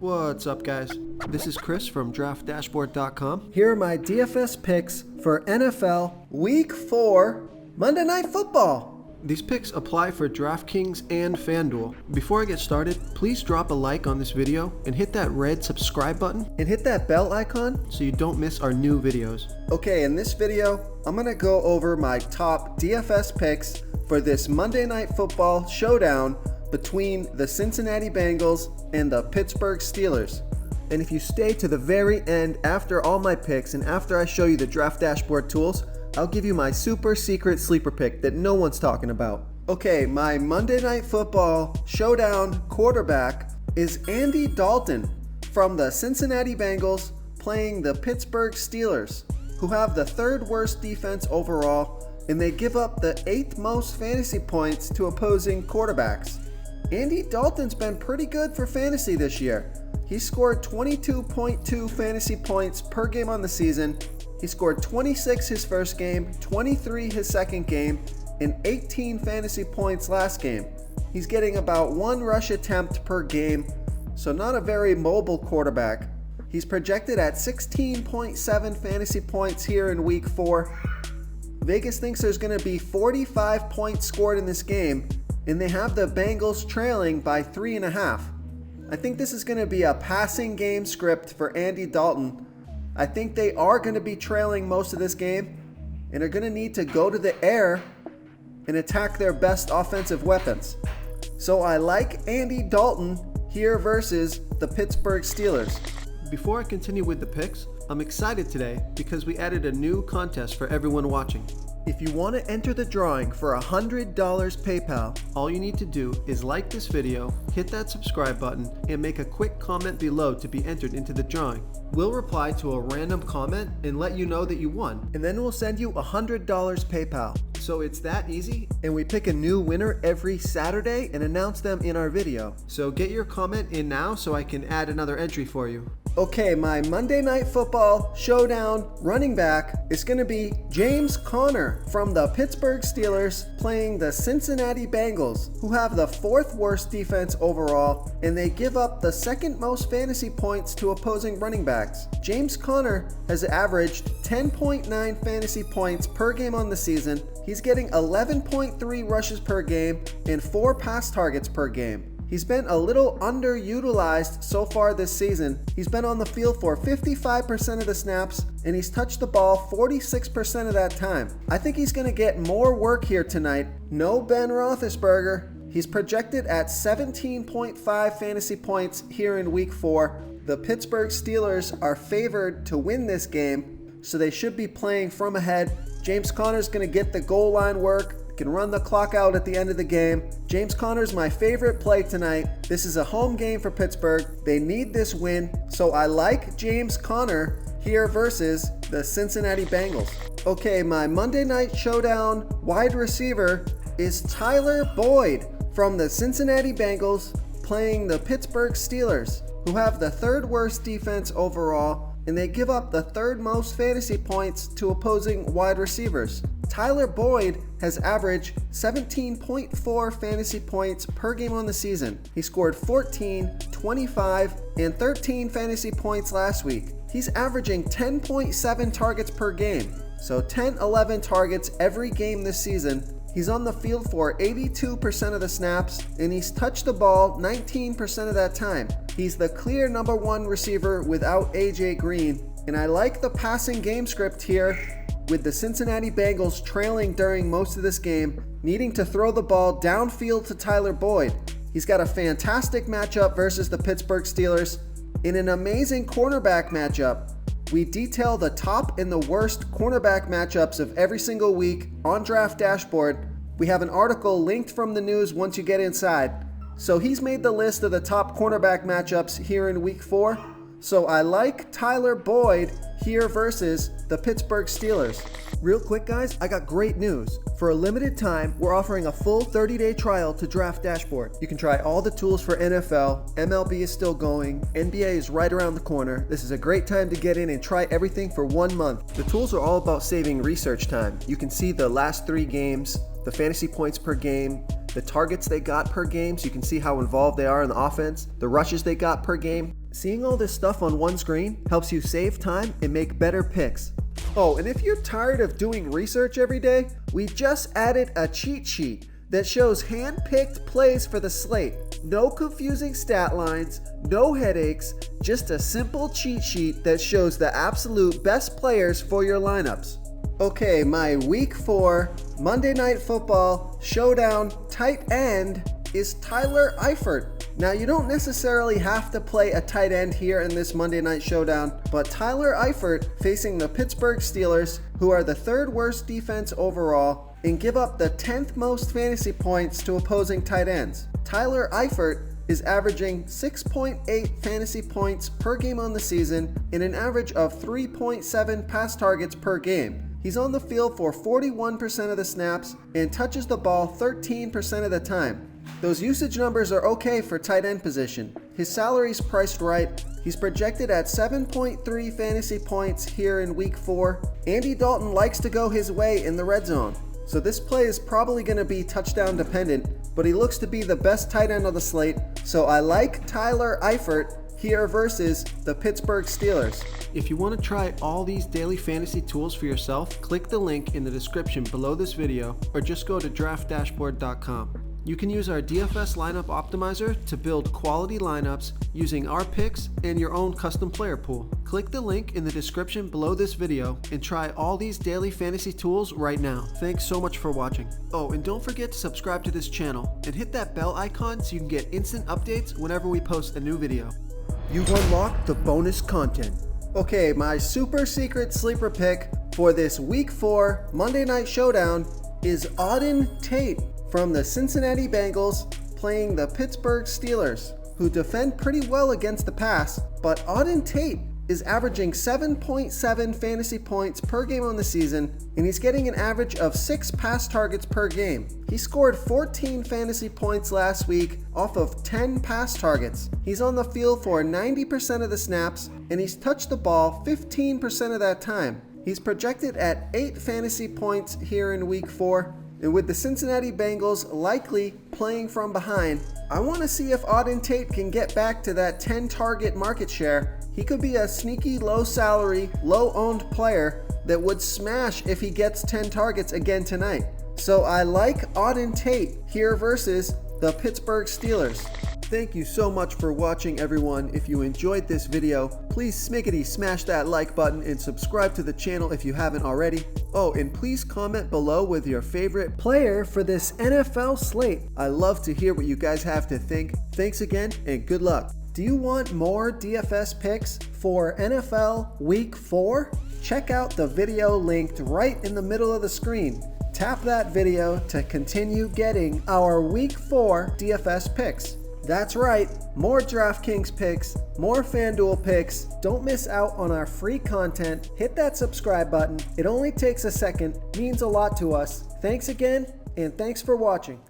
What's up, guys? This is Chris from DraftDashboard.com. Here are my DFS picks for NFL Week 4 Monday Night Football. These picks apply for DraftKings and FanDuel. Before I get started, please drop a like on this video and hit that red subscribe button And hit that bell icon so you don't miss our new videos. Okay, in this video, I'm going to go over my top DFS picks for this Monday Night Football showdown between the Cincinnati Bengals and the Pittsburgh Steelers. And if you stay to the very end after all my picks and after I show you the Draft Dashboard tools, I'll give you my super secret sleeper pick that no one's talking about. Okay, my Monday Night Football showdown quarterback is Andy Dalton from the Cincinnati Bengals playing the Pittsburgh Steelers, who have the third worst defense overall, and they give up the 8th most fantasy points to opposing quarterbacks. Andy Dalton's been pretty good for fantasy this year. He scored 22.2 fantasy points per game on the season. He scored 26 his first game, 23 his second game, and 18 fantasy points last game. He's getting about 1 rush attempt per game, so not a very mobile quarterback. He's projected at 16.7 fantasy points here in Week 4. Vegas thinks there's going to be 45 points scored in this game, and they have the Bengals trailing by 3.5. I think this is going to be a passing game script for Andy Dalton. I think they are going to be trailing most of this game and are going to need to go to the air and attack their best offensive weapons. So I like Andy Dalton here versus the Pittsburgh Steelers. Before I continue with the picks, I'm excited today because we added a new contest for everyone watching. If you want to enter the drawing for $100 PayPal, all you need to do is like this video, hit that subscribe button, and make a quick comment below to be entered into the drawing. We'll reply to a random comment and let you know that you won. And then we'll send you $100 PayPal. So it's that easy, and we pick a new winner every Saturday and announce them in our video. So get your comment in now so I can add another entry for you. Okay, my Monday Night Football showdown running back is going to be James Conner from the Pittsburgh Steelers playing the Cincinnati Bengals, who have the 4th worst defense overall, and they give up the 2nd most fantasy points to opposing running backs. James Conner has averaged 10.9 fantasy points per game on the season. He's getting 11.3 rushes per game and 4 pass targets per game. He's been a little underutilized so far this season. He's been on the field for 55% of the snaps, and he's touched the ball 46% of that time. I think he's going to get more work here tonight. No Ben Roethlisberger. He's projected at 17.5 fantasy points here in Week 4. The Pittsburgh Steelers are favored to win this game, so they should be playing from ahead. James Conner's going to get the goal line work, can run the clock out at the end of the game. James Conner's my favorite play tonight. This is a home game for Pittsburgh. They need this win, so I like James Conner here versus the Cincinnati Bengals. Okay, my Monday Night Showdown wide receiver is Tyler Boyd from the Cincinnati Bengals playing the Pittsburgh Steelers, who have the 3rd worst defense overall, and they give up the 3rd most fantasy points to opposing wide receivers. Tyler Boyd has averaged 17.4 fantasy points per game on the season. He scored 14, 25, and 13 fantasy points last week. He's averaging 10.7 targets per game, so 10-11 targets every game this season. He's on the field for 82% of the snaps, and he's touched the ball 19% of that time. He's the clear number 1 receiver without AJ Green, and I like the passing game script here with the Cincinnati Bengals trailing during most of this game, needing to throw the ball downfield to Tyler Boyd. He's got a fantastic matchup versus the Pittsburgh Steelers. In an amazing cornerback matchup, we detail the top and the worst cornerback matchups of every single week on Draft Dashboard. We have an article linked from the news once you get inside. So he's made the list of the top cornerback matchups here in Week 4. So I like Tyler Boyd here versus the Pittsburgh Steelers. Real quick, guys, I got great news. For a limited time, we're offering a full 30-day trial to Draft Dashboard. You can try all the tools for NFL, MLB is still going, NBA is right around the corner. This is a great time to get in and try everything for 1 month. The tools are all about saving research time. You can see the last 3 games, the fantasy points per game, the targets they got per game so you can see how involved they are in the offense, the rushes they got per game. Seeing all this stuff on one screen helps you save time and make better picks. Oh, and if you're tired of doing research every day, we just added a cheat sheet that shows hand-picked plays for the slate. No confusing stat lines, no headaches, just a simple cheat sheet that shows the absolute best players for your lineups. Okay, my Week 4 Monday Night Football Showdown tight end is Tyler Eifert. Now, you don't necessarily have to play a tight end here in this Monday Night Showdown, but Tyler Eifert facing the Pittsburgh Steelers, who are the third worst defense overall, and give up the 10th most fantasy points to opposing tight ends. Tyler Eifert is averaging 6.8 fantasy points per game on the season and an average of 3.7 pass targets per game. He's on the field for 41% of the snaps and touches the ball 13% of the time. Those usage numbers are okay for tight end position. His salary's priced right. He's projected at 7.3 fantasy points here in Week 4. Andy Dalton likes to go his way in the red zone, so this play is probably going to be touchdown dependent, but he looks to be the best tight end on the slate, so I like Tyler Eifert here versus the Pittsburgh Steelers. If you want to try all these daily fantasy tools for yourself, click the link in the description below this video or just go to draftdashboard.com. You can use our DFS lineup optimizer to build quality lineups using our picks and your own custom player pool. Click the link in the description below this video and try all these daily fantasy tools right now. Thanks so much for watching. Oh, and don't forget to subscribe to this channel and hit that bell icon so you can get instant updates whenever we post a new video. You've unlocked the bonus content. Okay, my super secret sleeper pick for this Week 4 Monday Night Showdown is Auden Tate from the Cincinnati Bengals playing the Pittsburgh Steelers, who defend pretty well against the pass, but Auden Tate is averaging 7.7 fantasy points per game on the season, and he's getting an average of 6 pass targets per game. He scored 14 fantasy points last week off of 10 pass targets. He's on the field for 90% of the snaps, and he's touched the ball 15% of that time. He's projected at 8 fantasy points here in Week 4, and with the Cincinnati Bengals likely playing from behind, I want to see if Auden Tate can get back to that 10 target market share. He could be a sneaky low salary, low owned player that would smash if he gets 10 targets again tonight. So I like Auden Tate here versus the Pittsburgh Steelers. Thank you so much for watching, everyone. If you enjoyed this video, please smiggity smash that like button and subscribe to the channel if you haven't already. Oh, and please comment below with your favorite player for this NFL slate. I love to hear what you guys have to think. Thanks again and good luck. Do you want more DFS picks for NFL Week 4? Check out the video linked right in the middle of the screen. Tap that video to continue getting our Week 4 DFS picks. That's right, more DraftKings picks, more FanDuel picks. Don't miss out on our free content. Hit that subscribe button. It only takes a second, means a lot to us. Thanks again, and thanks for watching.